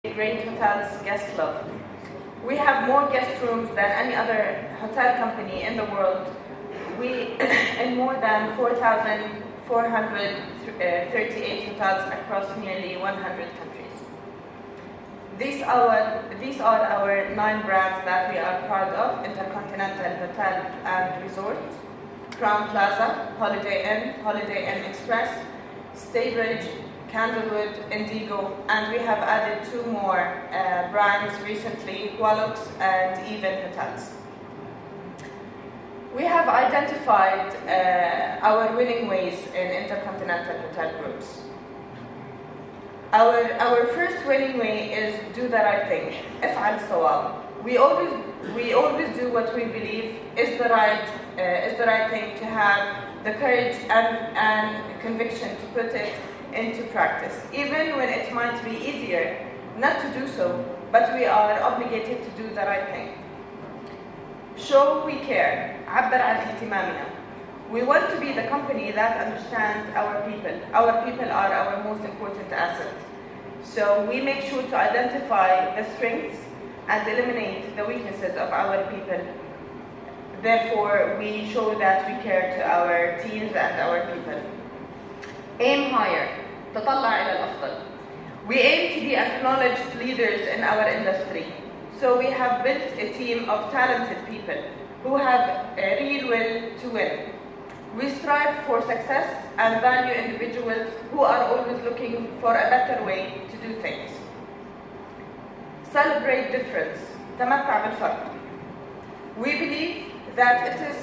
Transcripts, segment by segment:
Great Hotels Guest Club. We have more guest rooms than any other hotel company in the world. We in more than 4,438 hotels across nearly 100 countries. These are our 9 brands that we are proud of: Intercontinental Hotel and Resort, Crown Plaza, Holiday Inn Express, Staybridge, Candlewood, Indigo, and we have added 2 more brands recently, Hualux and Even Hotels. We have identified our winning ways in Intercontinental Hotel Groups. Our first winning way is do the right thing. افعل الصواب. We always do what we believe is the right thing, to have the courage and conviction to put it into practice, even when it might be easier not to do so, but we are obligated to do the right thing. Show we care. عبر عن اهتمامنا. We want to be the company that understands our people. Our people are our most important asset. So we make sure to identify the strengths and eliminate the weaknesses of our people. Therefore, we show that we care to our teams and our people. Aim higher. تطلع إلى الأفضل. We aim to be acknowledged leaders in our industry. So we have built a team of talented people who have a real will to win. We strive for success and value individuals who are always looking for a better way to do things. Celebrate difference. تمتع بالفرق. We believe that it is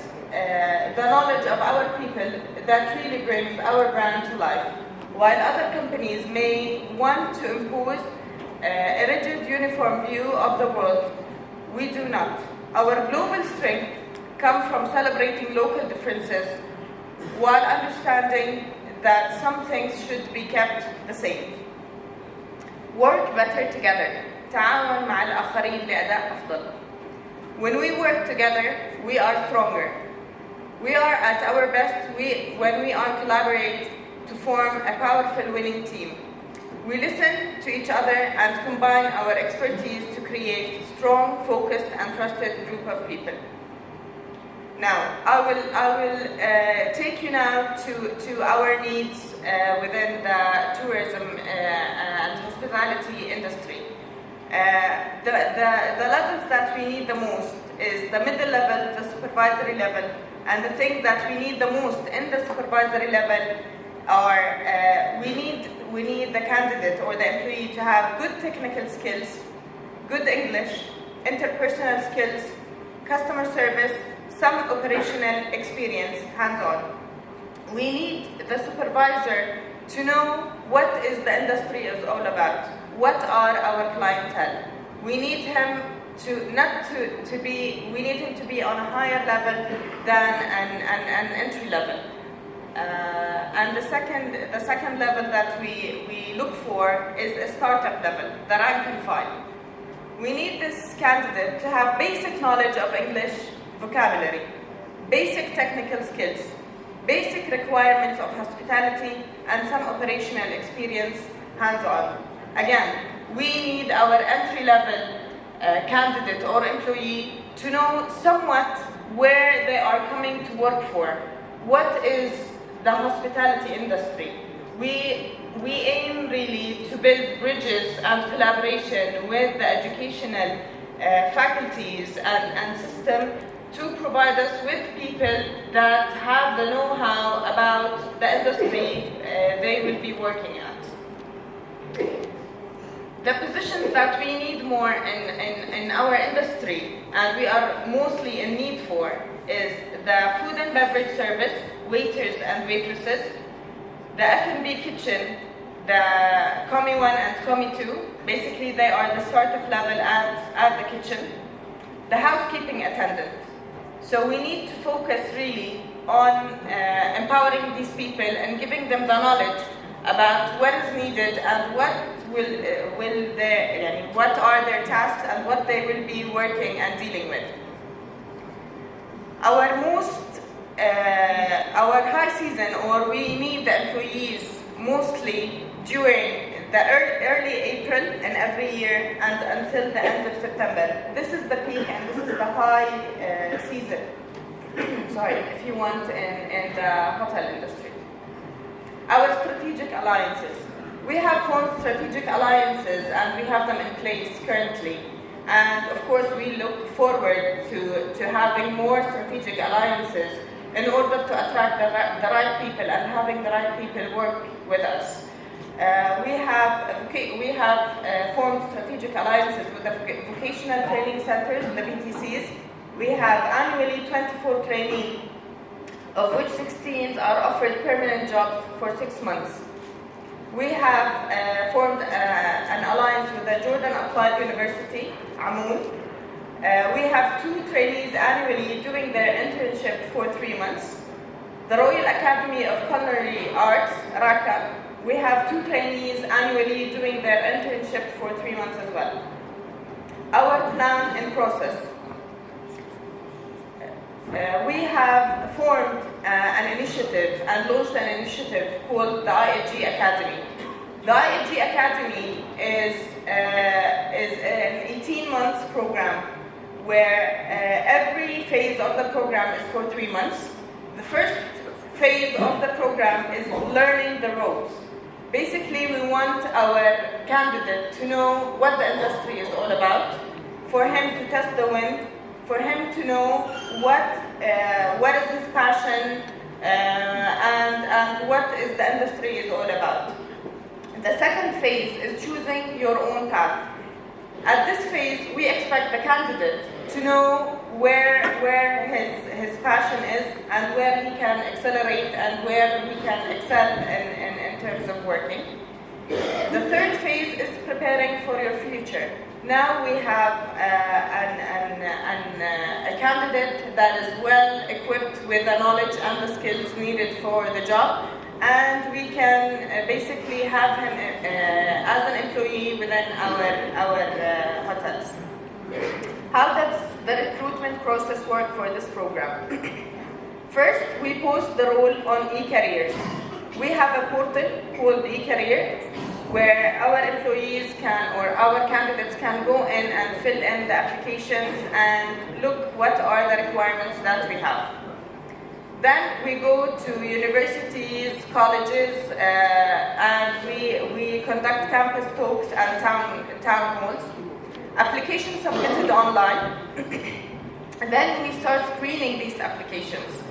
the knowledge of our people that really brings our brand to life. While other companies may want to impose a rigid, uniform view of the world, we do not. Our global strength comes from celebrating local differences while understanding that some things should be kept the same. Work better together. تعاون مع الآخرين لأداء أفضل. When we work together, we are stronger. We are at our best when we are collaborate to form a powerful winning team. We listen to each other and combine our expertise to create a strong, focused, and trusted group of people. Now, I will take you now to our needs within the tourism and hospitality industry. The levels that we need the most is the middle level, the supervisory level, and the things that we need the most in the supervisory level are we need the candidate or the employee to have good technical skills, good English, interpersonal skills, customer service, some operational experience, hands-on. We need the supervisor to know what is the industry is all about. What are our clientele? We need him to be on a higher level than an entry level. And the second level that we look for is a startup level, the rank and file. We need this candidate to have basic knowledge of English vocabulary, basic technical skills, basic requirements of hospitality, and some operational experience, hands-on. Again, we need our entry-level candidate or employee to know somewhat where they are coming to work for. What is the hospitality industry? We aim really to build bridges and collaboration with the educational faculties and system to provide us with people that have the know-how about the industry they will be working at. The positions that we need more in our industry and we are mostly in need for is the food and beverage service, waiters and waitresses, the F&B kitchen, the Comi 1 and Comi 2, basically they are the startup level at the kitchen, the housekeeping attendant. So we need to focus really on empowering these people and giving them the knowledge about what is needed and what what are their tasks and what they will be working and dealing with. Our high season, or we need the employees mostly during the early April in every year and until the end of September. This is the peak and this is the high season. Sorry, if you want, in the hotel industry. Our strategic alliances. We have formed strategic alliances and we have them in place currently. And of course, we look forward to having more strategic alliances in order to attract the right people and having the right people work with us. We have formed strategic alliances with the vocational training centers, the VTCs. We have annually 24 trainees, of which 16 are offered permanent jobs for 6 months. We have formed an alliance with the Jordan Applied University, Amoun. We have 2 trainees annually doing their internship for 3 months. The Royal Academy of Culinary Arts, Raqqa. We have 2 trainees annually doing their internship for 3 months as well. Our plan in process. We have formed an initiative and launched an initiative called the IFG Academy. The IFG Academy is an 18 months program where every phase of the program is for 3 months. The first phase of the program is learning the ropes. Basically, we want our candidate to know what the industry is all about, for him to test the wind, for him to know what is his passion and what is the industry is all about. The second phase is choosing your own path. At this phase, we expect the candidate to know where his passion is and where he can accelerate and where he can excel in terms of working. The third phase is preparing for your future. Now we have a candidate that is well equipped with the knowledge and the skills needed for the job, and we can basically have him as an employee within our hotels. How does the recruitment process work for this program? First, we post the role on eCareers. We have a portal called eCareer, where our employees or our candidates can go in and fill in the applications and look what are the requirements that we have. Then we go to universities, colleges, and we conduct campus talks and town halls. Applications submitted online. And then we start screening these applications.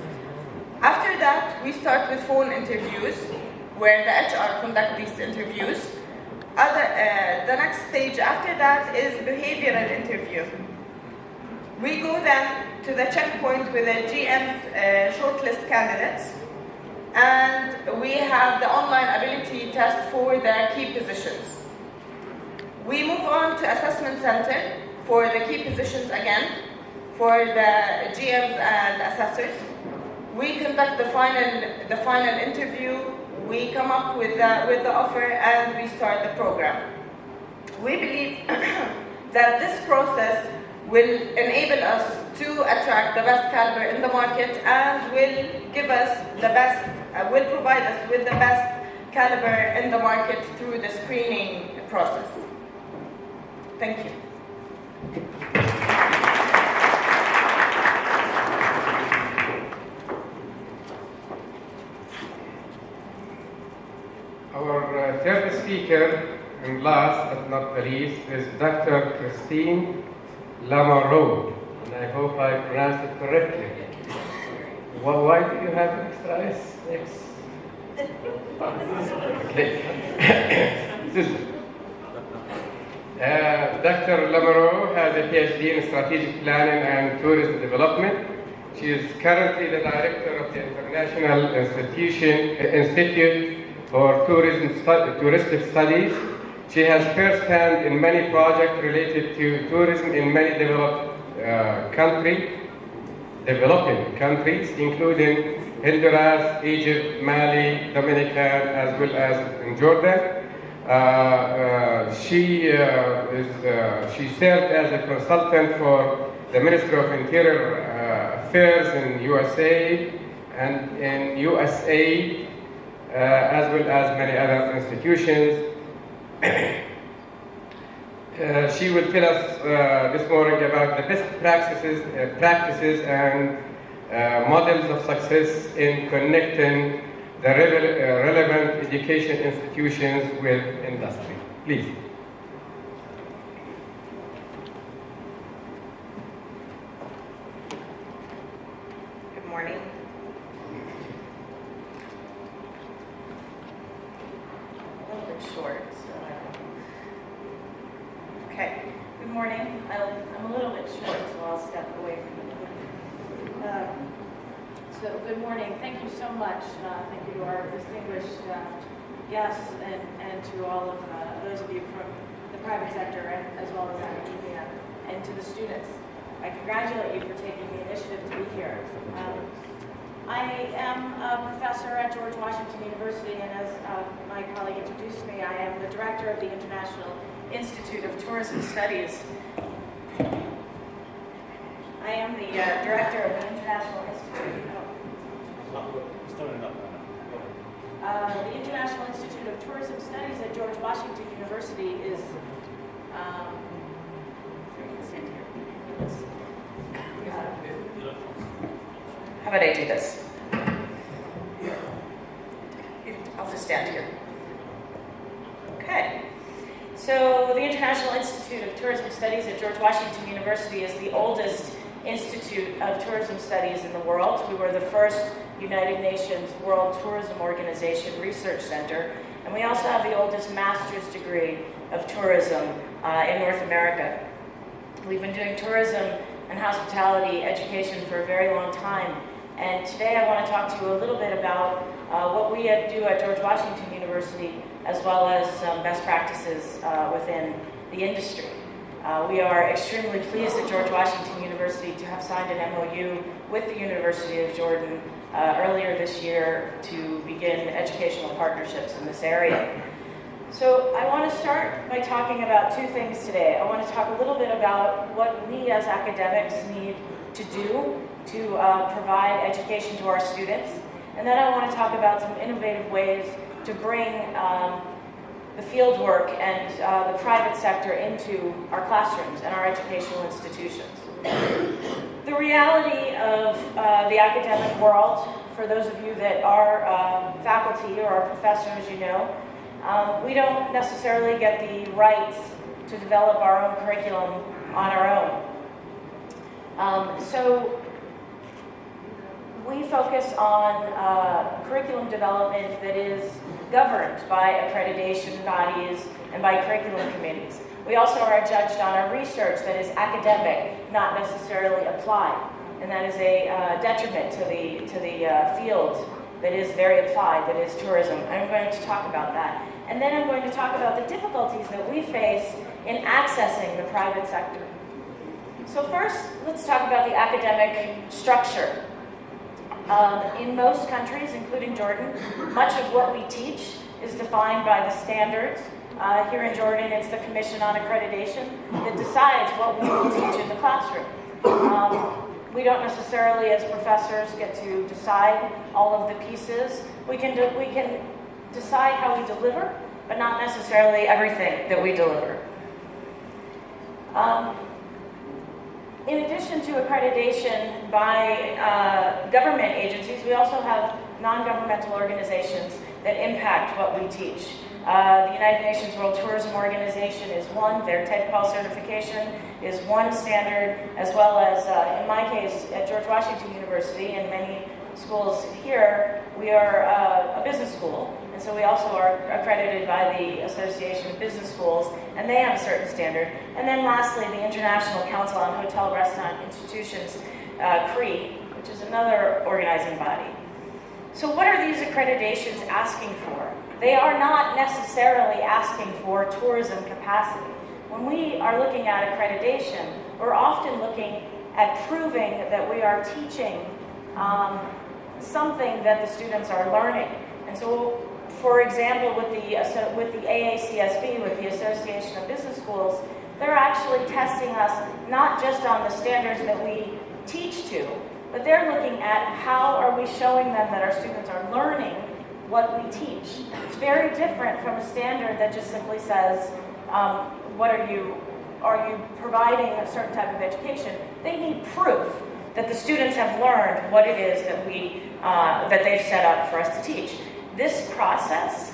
After that, we start with phone interviews, where the HR conduct these interviews. The next stage after that is behavioral interview. We go then to the checkpoint with the GM's shortlist candidates, and we have the online ability test for the key positions. We move on to assessment center for the key positions again, for the GMs and assessors. We conduct the final interview. We come up with the offer and we start the program. We believe that this process will enable us to attract the best caliber in the market and will give us the best, will provide us with the best caliber in the market through the screening process. Thank you. Our third speaker, and last but not the least, is Dr. Christine Lamoureux, and I hope I pronounced it correctly. Why do you have extra S? Okay. Dr. Lamoureux has a PhD in Strategic Planning and Tourism Development. She is currently the director of the International Institute for Touristic Studies. She has first-hand in many projects related to tourism in many developing countries, including Honduras, Egypt, Mali, Dominican, as well as in Jordan. She served as a consultant for the Ministry of Interior Affairs in USA and in USA, as well as many other institutions. She will tell us this morning about the best practices and models of success in connecting the relevant education institutions with industry. Please. Good morning. A little bit short, so okay. Good morning. I'm a little bit short, so I'll step away from the So good morning. Thank you so much. Thank you to our distinguished guests and to all of those of you from the private sector and as well as academia, and to the students. I congratulate you for taking the initiative to be here. I am a professor at George Washington University, and as my colleague introduced me, I am the director of the International Institute of Tourism Studies. I am the director of the International Institute. The International Institute of Tourism Studies at George Washington University is. How about I do this? I'll just stand here. Okay. So the International Institute of Tourism Studies at George Washington University is the oldest institute of tourism studies in the world. We were the first United Nations World Tourism Organization research center, and we also have the oldest master's degree of tourism in North America. We've been doing tourism and hospitality education for a very long time, and today I want to talk to you a little bit about what we do at George Washington University, as well as some best practices within the industry. We are extremely pleased at George Washington University to have signed an MOU with the University of Jordan earlier this year to begin educational partnerships in this area. So I want to start by talking about two things today. I want to talk a little bit about what we as academics need to do to provide education to our students. And then I want to talk about some innovative ways to bring the field work and the private sector into our classrooms and our educational institutions. The reality of the academic world, for those of you that are faculty or are professors, you know, we don't necessarily get the rights to develop our own curriculum on our own. So we focus on curriculum development that is governed by accreditation bodies and by curriculum committees. We also are judged on our research that is academic, not necessarily applied, and that is a detriment to the field that is very applied, that is tourism. I'm going to talk about that. And then I'm going to talk about the difficulties that we face in accessing the private sector. So first, let's talk about the academic structure. In most countries, including Jordan, much of what we teach is defined by the standards. Here in Jordan, it's the Commission on Accreditation that decides what we will teach in the classroom. We don't necessarily, as professors, get to decide all of the pieces. We can decide how we deliver, but not necessarily everything that we deliver. In addition to accreditation by government agencies, we also have non-governmental organizations that impact what we teach. The United Nations World Tourism Organization is one. Their TEDCAL certification is one standard, as well as, in my case, at George Washington University and many schools here, we are a business school, and so we also are accredited by the Association of Business Schools, and they have a certain standard. And then lastly, the International Council on Hotel Restaurant Institutions, CRE, which is another organizing body. So what are these accreditations asking for? They are not necessarily asking for tourism capacity. When we are looking at accreditation, we're often looking at proving that we are teaching something that the students are learning. And so, for example, with the AACSB, with the Association of Business Schools, they're actually testing us not just on the standards that we teach to, but they're looking at how are we showing them that our students are learning what we teach. It's very different from a standard that just simply says, are you providing a certain type of education? They need proof that the students have learned what it is that they've set up for us to teach. This process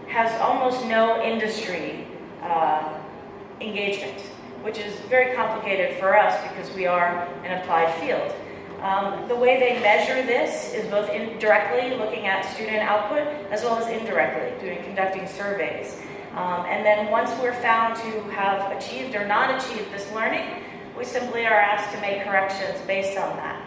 has almost no industry engagement, which is very complicated for us because we are an applied field. The way they measure this is both directly looking at student output as well as indirectly, conducting surveys. And then once we're found to have achieved or not achieved this learning, we simply are asked to make corrections based on that.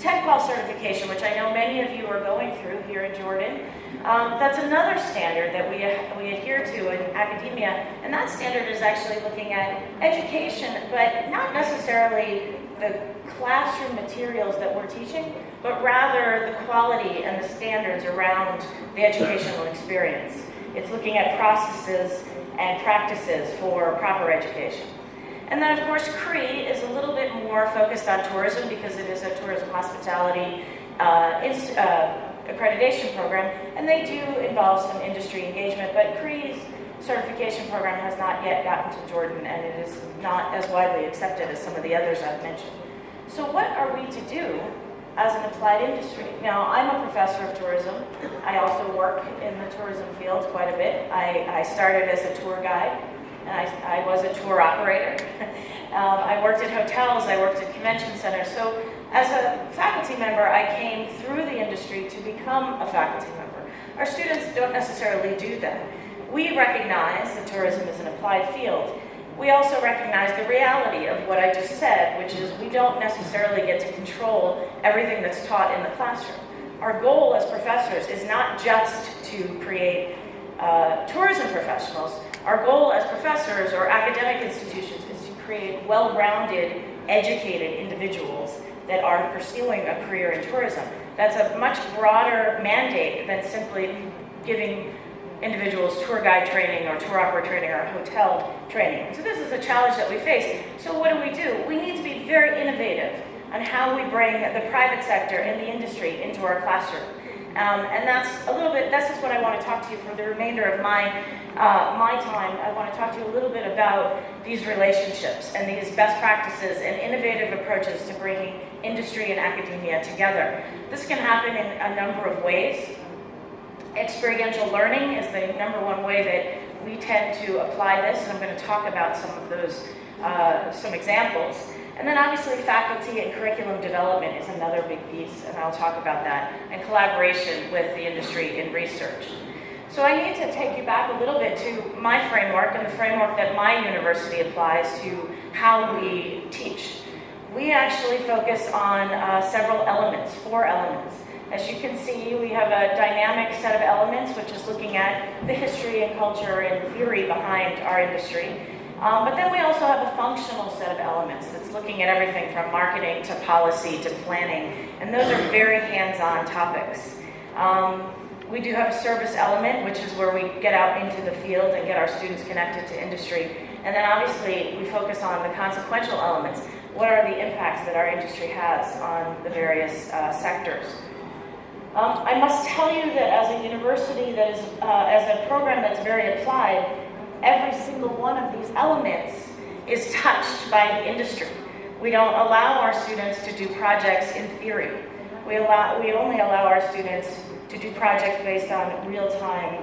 TED-Qual certification, which I know many of you are going through here in Jordan, that's another standard that we adhere to in academia, and that standard is actually looking at education, but not necessarily the classroom materials that we're teaching, but rather the quality and the standards around the educational experience. It's looking at processes and practices for proper education. And then, of course, CRE is a little bit more focused on tourism because it is a tourism hospitality accreditation program, and they do involve some industry engagement, but CRE's certification program has not yet gotten to Jordan, and it is not as widely accepted as some of the others I've mentioned. So what are we to do as an applied industry? Now, I'm a professor of tourism. I also work in the tourism field quite a bit. I started as a tour guide, and I was a tour operator. I worked at hotels, I worked at convention centers. So as a faculty member, I came through the industry to become a faculty member. Our students don't necessarily do that. We recognize that tourism is an applied field. We also recognize the reality of what I just said, which is we don't necessarily get to control everything that's taught in the classroom. Our goal as professors is not just to create tourism professionals. Our goal as professors or academic institutions is to create well-rounded, educated individuals that are pursuing a career in tourism. That's a much broader mandate than simply giving individuals tour guide training or tour operator training or hotel training. So this is a challenge that we face. So what do? We need to be very innovative on how we bring the private sector and the industry into our classroom. And that's just what I want to talk to you for the remainder of my time. I want to talk to you a little bit about these relationships and these best practices and innovative approaches to bringing industry and academia together. This can happen in a number of ways. Experiential learning is the #1 way that we tend to apply this, and I'm going to talk about some of those, some examples. And then obviously faculty and curriculum development is another big piece, and I'll talk about that, and collaboration with the industry in research. So I need to take you back a little bit to my framework and the framework that my university applies to how we teach. We actually focus on several elements, 4 elements. As you can see, we have a dynamic set of elements, which is looking at the history and culture and theory behind our industry. But then we also have a functional set of elements that's looking at everything from marketing to policy to planning, and those are very hands-on topics. We do have a service element, which is where we get out into the field and get our students connected to industry. And then obviously we focus on the consequential elements. What are the impacts that our industry has on the various sectors? I must tell you that as a university that is, as a program that's very applied, every single one of these elements is touched by the industry. We don't allow our students to do projects in theory. We only allow our students to do projects based on real-time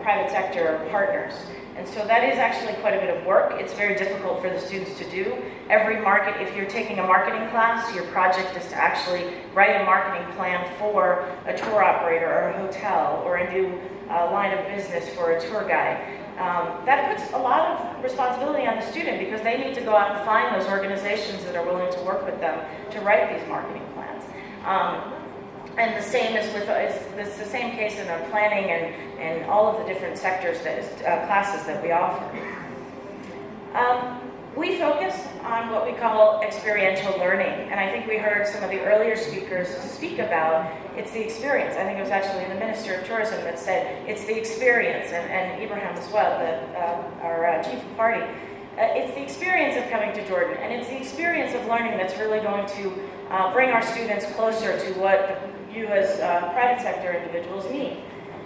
private sector partners. And so that is actually quite a bit of work. It's very difficult for the students to do. If you're taking a marketing class, your project is to actually write a marketing plan for a tour operator or a hotel or a new line of business for a tour guide. That puts a lot of responsibility on the student because they need to go out and find those organizations that are willing to work with them to write these marketing plans. And the same is it's the same case in our planning and all of the different sectors classes that we offer. We focus on what we call experiential learning, and I think we heard some of the earlier speakers speak about it's the experience. I think it was actually the Minister of Tourism that said it's the experience, and Ibrahim as well, our chief of party. It's the experience of coming to Jordan, and it's the experience of learning that's really going to bring our students closer to what you as private sector individuals need.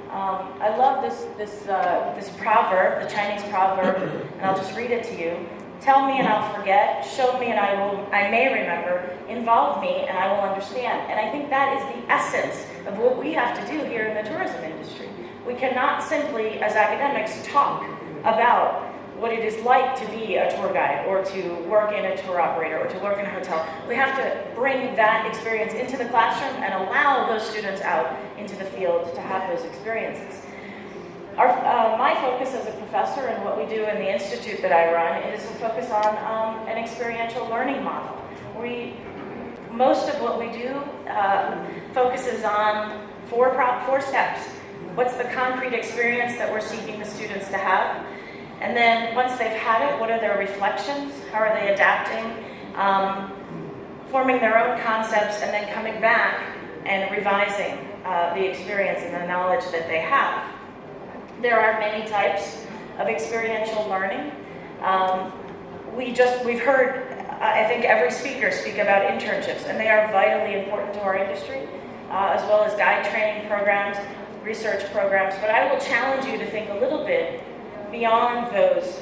I love this proverb, the Chinese proverb, and I'll just read it to you. Tell me and I'll forget, show me and I may remember, involve me and I will understand. And I think that is the essence of what we have to do here in the tourism industry. We cannot simply, as academics, talk about what it is like to be a tour guide or to work in a tour operator or to work in a hotel. We have to bring that experience into the classroom and allow those students out into the field to have those experiences. My focus as a professor and what we do in the institute that I run is to focus on an experiential learning model. Most of what we do focuses on four steps. What's the concrete experience that we're seeking the students to have? And then once they've had it, what are their reflections? How are they adapting? Forming their own concepts and then coming back and revising the experience and the knowledge that they have. There are many types of experiential learning. We've heard, I think, every speaker speak about internships, and they are vitally important to our industry, as well as guide training programs, research programs. But I will challenge you to think a little bit beyond those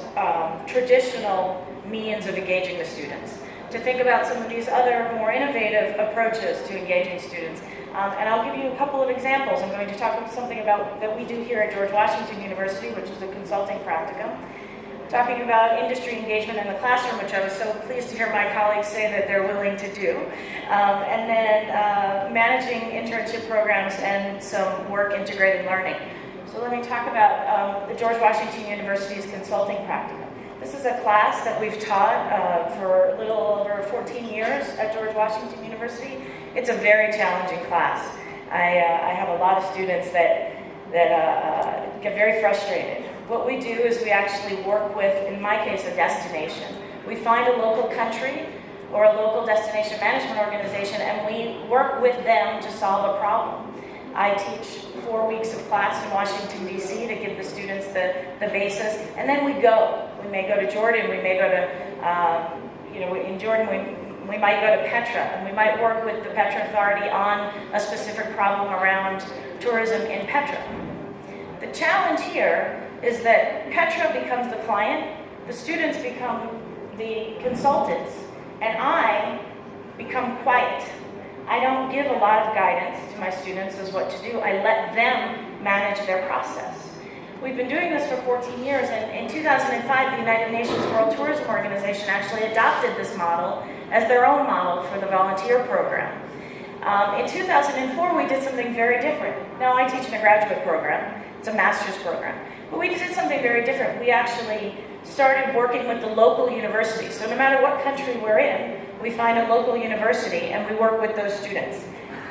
traditional means of engaging the students, to think about some of these other more innovative approaches to engaging students. And I'll give you a couple of examples. I'm going to talk about something that we do here at George Washington University, which is a consulting practicum. Talking about industry engagement in the classroom, which I was so pleased to hear my colleagues say that they're willing to do. And then managing internship programs and some work integrated learning. So let me talk about the George Washington University's consulting practicum. This is a class that we've taught for a little over 14 years at George Washington University. It's a very challenging class. I have a lot of students that get very frustrated. What we do is we actually work with, in my case, a destination. We find a local country or a local destination management organization and we work with them to solve a problem. I teach 4 weeks of class in Washington, D.C. to give the students the basis, and then we go. We may go to Jordan, we may go to, in Jordan we might go to Petra, and we might work with the Petra Authority on a specific problem around tourism in Petra. The challenge here is that Petra becomes the client, the students become the consultants, and I become quiet. I don't give a lot of guidance to my students as what to do. I let them manage their process. We've been doing this for 14 years, and in 2005, the United Nations World Tourism Organization actually adopted this model as their own model for the volunteer program. In 2004, we did something very different. Now, I teach in a graduate program. It's a master's program. But we did something very different. We actually started working with the local universities. So no matter what country we're in, we find a local university and we work with those students.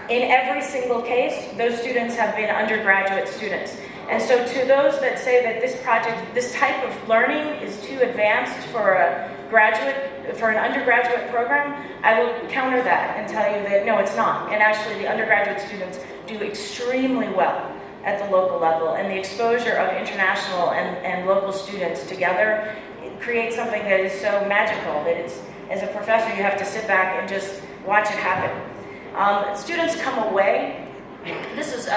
In every single case, those students have been undergraduate students. And so to those that say that this project, this type of learning is too advanced for an undergraduate program, I will counter that and tell you that no, it's not. And actually the undergraduate students do extremely well at the local level, and the exposure of international and local students together creates something that is so magical that it's, as a professor, you have to sit back and just watch it happen. Students come away. This is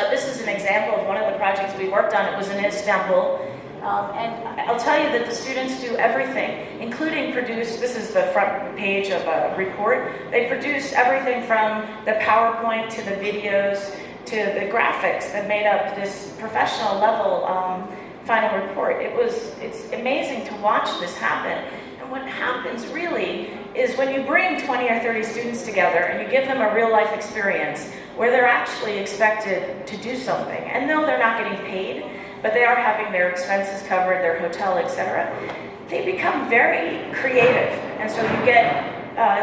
an example of one of the projects we worked on. It was in Istanbul. And I'll tell you that the students do everything, including produce, this is the front page of a report, they produce everything from the PowerPoint to the videos to the graphics that made up this professional level final report. It's amazing to watch this happen. And what happens really is when you bring 20 or 30 students together and you give them a real life experience where they're actually expected to do something, and no, they're not getting paid, but they are having their expenses covered, their hotel, etc., they become very creative. And so you get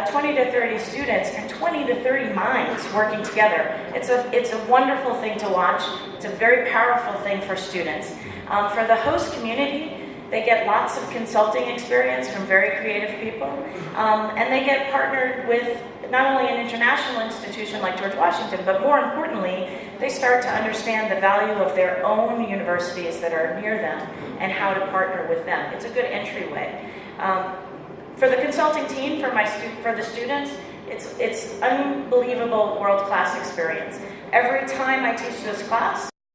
20 to 30 students and 20 to 30 minds working together. It's a wonderful thing to watch. It's a very powerful thing for students. For the host community, they get lots of consulting experience from very creative people, and they get partnered with not only an international institution like George Washington, but more importantly, they start to understand the value of their own universities that are near them and how to partner with them. It's a good entryway. For the consulting team, for the students, It's unbelievable world-class experience. Every time I teach this class,